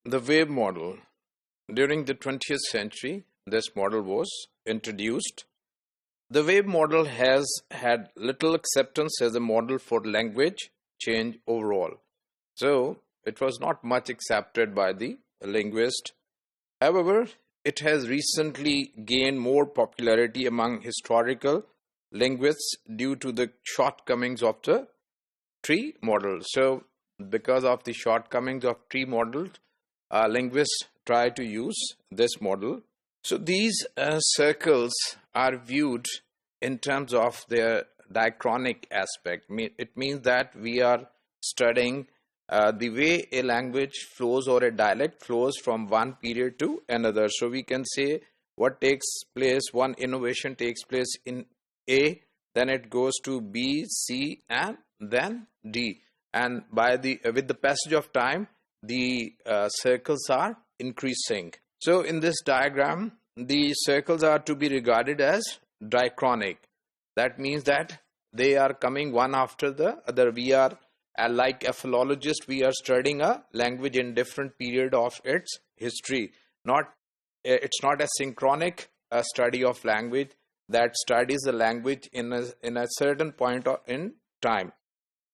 the wave model. During the 20th century, this model was introduced. The wave model has had little acceptance as a model for language change overall. So, it was not much accepted by the linguist. However, it has recently gained more popularity among historical linguists due to the shortcomings of the tree model. So, because of the shortcomings of tree model, linguists try to use this model. So, these circles are viewed in terms of their diachronic aspect. It means that we are studying the way a language flows or a dialect flows from one period to another. So we can say what takes place, one innovation takes place in A, then it goes to B, C, and then D. And with the passage of time, the circles are increasing. So in this diagram, the circles are to be regarded as diachronic. That means that they are coming one after the other. We are like a philologist, we are studying a language in different period of its history. It's not a synchronic study of language that studies the language in a certain point in time.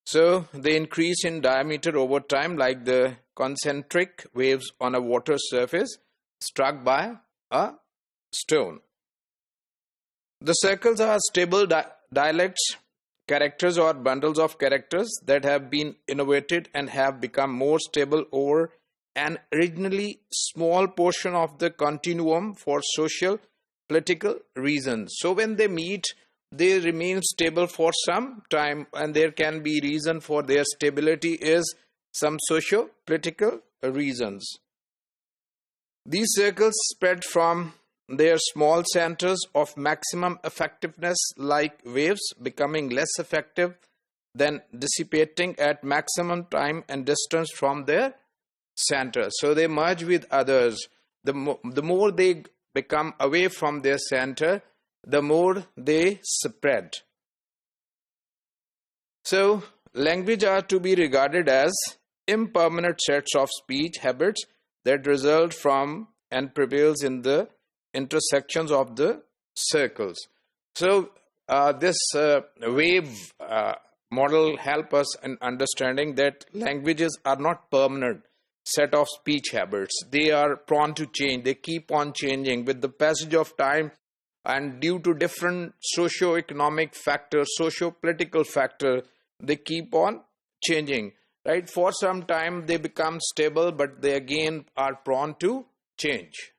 So they increase in diameter over time, like the concentric waves on a water surface struck by a stone. The circles are stable dialects, characters or bundles of characters that have been innovated and have become more stable over an originally small portion of the continuum for social, political reasons. So when they meet, they remain stable for some time, and there can be reason for their stability is some socio-political reasons. These circles spread from their small centers of maximum effectiveness, like waves, becoming less effective, then dissipating at maximum time and distance from their center. So they merge with others. The more they become away from their center, the more they spread. So language are to be regarded as impermanent sets of speech habits that result from and prevails in the intersections of the circles. So this wave model help us in understanding that languages are not permanent set of speech habits. They are prone to change. They keep on changing with the passage of time, and due to different socio-economic factors, socio-political factors, they keep on changing. Right? For some time they become stable, but they again are prone to change.